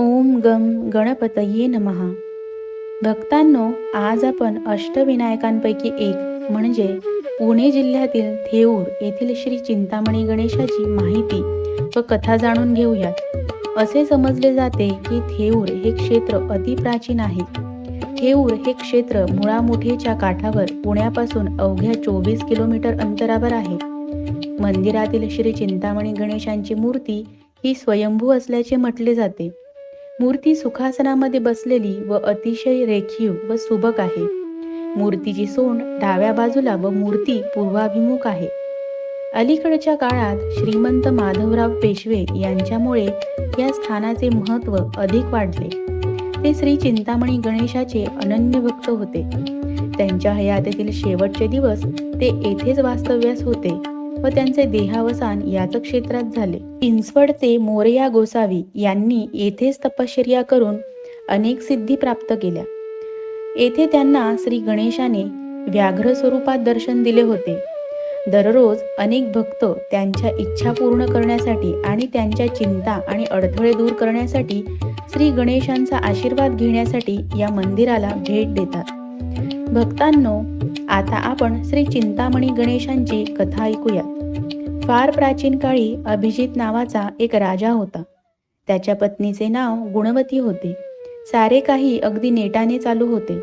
ओम गम गणपतये नमः. भक्तांनो, आज आपण अष्टविनायकांपैकी एक म्हणजे पुणे जिल्ह्यातील थेऊर येथील श्री चिंतामणी गणेशाची माहिती व कथा जाणून घेऊयात. असे समजले जाते की थेऊर हे क्षेत्र अतिप्राचीन आहे. थेऊर हे क्षेत्र मुळामुठेच्या काठावर पुण्यापासून अवघ्या 24 किलोमीटर अंतरावर आहे. मंदिरातील श्री चिंतामणी गणेशांची मूर्ती ही स्वयंभू असल्याचे म्हटले जाते. मूर्ती सुखासनामध्ये बसलेली व अतिशय रेखीव व सुबक आहे. मूर्तीची सोंड डाव्या बाजूला व मूर्ती पूर्वाभिमुख आहे. अलीकडच्या काळात श्रीमंत माधवराव पेशवे यांच्यामुळे या स्थानाचे महत्त्व अधिक वाढले. ते श्री चिंतामणी गणेशाचे अनन्य भक्त होते. त्यांच्या हयातीतील शेवटचे दिवस ते येथेच वास्तव्यास होते व त्यांचे देहावसान याच क्षेत्रात झाले. चिंचवडचे मोरया गोसावी यांनी येथेच तपश्चर्या करून अनेक सिद्धी प्राप्त केल्या. येथे त्यांना श्री गणेशाने व्याघ्र स्वरूपात दर्शन दिले होते. दररोज अनेक भक्त त्यांच्या इच्छा पूर्ण करण्यासाठी आणि त्यांच्या चिंता आणि अडथळे दूर करण्यासाठी श्री गणेशांचा आशीर्वाद घेण्यासाठी या मंदिराला भेट देतात. भक्तांनो, आता आपण श्री चिंतामणी गणेशांची कथा ऐकूयात. फार प्राचीन काळी अभिजित नावाचा एक राजा होता. त्याच्या पत्नीचे नाव गुणवती होते. सारे काही अगदी नेटाने चालू होते.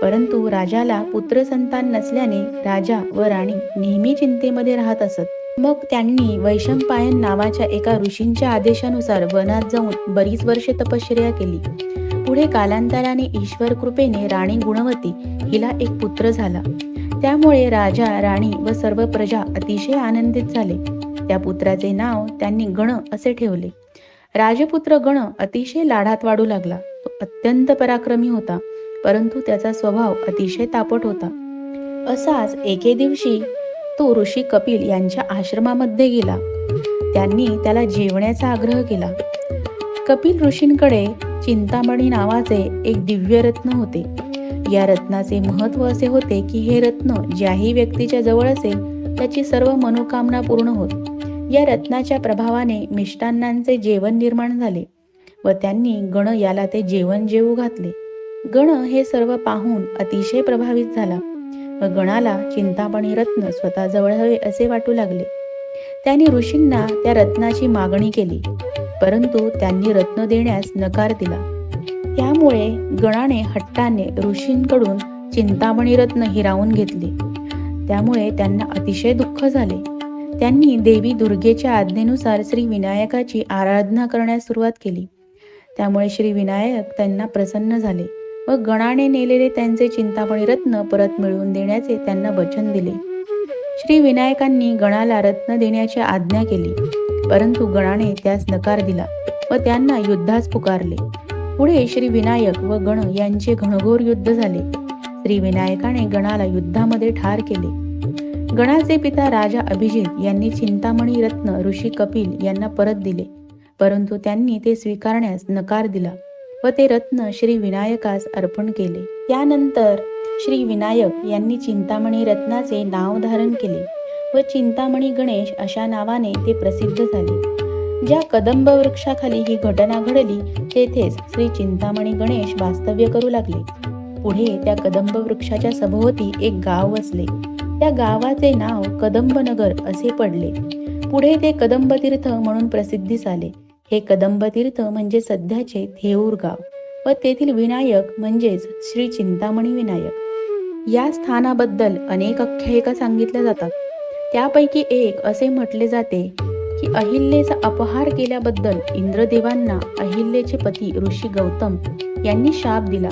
परंतु राजाला पुत्रसंतान नसल्याने राजा व राणी नेहमी चिंतेमध्ये राहत असत. मग त्यांनी वैशंपायन नावाच्या एका ऋषींच्या आदेशानुसार वनात जाऊन बरीच वर्षे तपश्चर्या केली. पुढे कालांतराने ईश्वर कृपेने राणी गुणवती हिला एक पुत्र झाला. त्यामुळे राजा, राणी व सर्व प्रजा अतिशय आनंदित झाले. त्या पुत्राचे नाव त्यांनी गण असे ठेवले. राजपुत्र गण अतिशय लाडात वाढू लागला. तो अत्यंत पराक्रमी होता, परंतु त्याचा स्वभाव अतिशय तापट होता. असाच एके दिवशी तो ऋषी कपिल यांच्या आश्रमामध्ये गेला. त्यांनी त्याला जेवण्याचा आग्रह केला. कपिल ऋषींकडे चिंतामणी नावाचे एक दिव्य रत्न होते. या रत्नाचे महत्त्व असे होते की हे रत्न ज्याही व्यक्तीच्या जवळ असेल त्याची सर्व मनोकामना पूर्ण होत. या रत्नाच्या प्रभावाने मिष्टान्नांचे जेवण निर्माण झाले व त्यांनी गण याला ते जेवण जेवू घातले. गण हे सर्व पाहून अतिशय प्रभावित झाला व गणाला चिंतामणी रत्न स्वतःजवळ हवे असे वाटू लागले. त्यांनी ऋषींना त्या रत्नाची मागणी केली, परंतु त्यांनी रत्न देण्यास नकार दिला. त्यामुळे गणाने हट्टाने ऋषींकडून चिंतामणी रत्न हिरावून घेतले. त्यामुळे त्यांना अतिशय दुःख झाले. त्यांनी देवी दुर्गेच्या आज्ञेनुसार श्री विनायकाची आराधना करण्यास सुरुवात केली. त्यामुळे श्री विनायक त्यांना प्रसन्न झाले व गणाने नेलेले त्यांचे चिंतामणी रत्न परत मिळवून देण्याचे त्यांना वचन दिले. श्री विनायकांनी गणाला रत्न देण्याची आज्ञा केली, परंतु गणाने त्यास नकार दिला व त्यांना युद्धास पुकारले. पुढे श्री विनायक व गण यांचे घनघोर युद्ध झाले. श्री विनायकाने गणाला युद्धामध्ये ठार केले. गणाचे पिता राजा अभिजित यांनी चिंतामणी रत्न ऋषी कपिल यांना परत दिले, परंतु त्यांनी ते स्वीकारण्यास नकार दिला व ते रत्न श्री विनायकास अर्पण केले. त्यानंतर श्री विनायक यांनी चिंतामणी रत्नाचे नाव धारण केले व चिंतामणी गणेश अशा नावाने ते प्रसिद्ध झाले. ज्या कदंब वृक्षाखाली ही घटना घडली तेथेच श्री चिंतामणी गणेश वास्तव्य करू लागले. पुढे त्या कदंब वृक्षाच्या सभोवती एक गाव वसले. त्या गावाचे नाव कदंबनगर असे पडले. पुढे ते कदंब तीर्थ म्हणून प्रसिद्धीस आले. हे कदंब तीर्थ म्हणजे सध्याचे थेऊर गाव व तेथील विनायक म्हणजेच श्री चिंतामणी विनायक. या स्थानाबद्दल अनेक आख्यायिका सांगितल्या जातात. त्यापैकी एक असे म्हटले जाते की अहिल्येचा अपहार केल्याबद्दल इंद्रदेवांना अहिल्येचे पती ऋषी गौतम यांनी शाप दिला.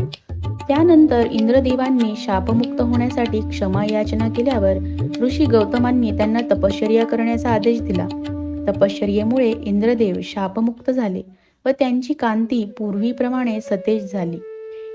त्यानंतर इंद्रदेवांनी शापमुक्त होण्यासाठी क्षमा याचना केल्यावर ऋषी गौतमांनी त्यांना तपश्चर्या करण्याचा आदेश दिला. तपश्चर्येमुळे इंद्रदेव शापमुक्त झाले व त्यांची कांती पूर्वीप्रमाणे सतेज झाली.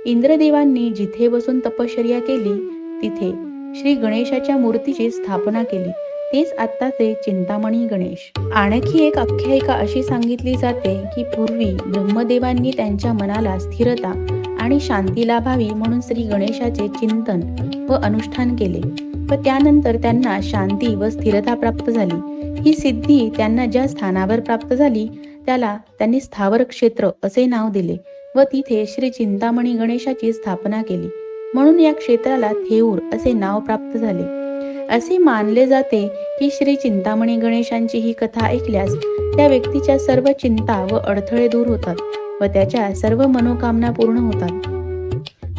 इंद्रदेवांनी जिथे बसून तपश्चर्या केली तिथे श्री गणेशाच्या मूर्तीची स्थापना केली. तेच आत्ताचे चिंतामणी गणेश. आणखी एक आख्यायिका अशी सांगितली जाते की पूर्वी ब्रह्मदेवांनी त्यांच्या मनाला स्थिरता आणि शांती लाभावी म्हणून श्री गणेशाचे चिंतन व अनुष्ठान केले व त्यानंतर त्यांना शांती व स्थिरता प्राप्त झाली. ही सिद्धी त्यांना ज्या स्थानावर प्राप्त झाली त्याला त्यांनी स्थावर क्षेत्र असे नाव दिले व तिथे श्री चिंतामणी गणेशाची स्थापना केली. म्हणून या क्षेत्राला थेऊर असे नाव प्राप्त झाले. असे मानले जाते की श्री चिंतामणी गणेशांची ही कथा ऐकल्यास त्या व्यक्तीच्या सर्व चिंता व अडथळे दूर होतात व त्याच्या सर्व मनोकामना पूर्ण होतात.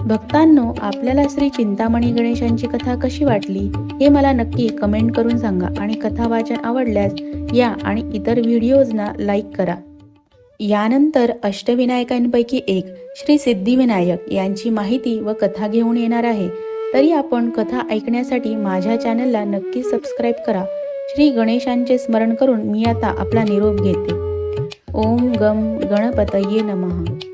भक्तांनो, आपल्याला श्री चिंतामणी गणेशांची कथा कशी वाटली हे मला नक्की कमेंट करून सांगा आणि कथा वाचन आवडल्यास या आणि इतर व्हिडिओजना लाईक करा. यानंतर अष्टविनायकांपैकी एक श्री सिद्धिविनायक यांची माहिती व कथा घेऊन येणार आहे. तरी आपण कथा ऐकण्यासाठी माझ्या चॅनलला नक्की सबस्क्राईब करा. श्री गणेशांचे स्मरण करून मी आता आपला निरोप घेते. ओम गम गणपतये नमः.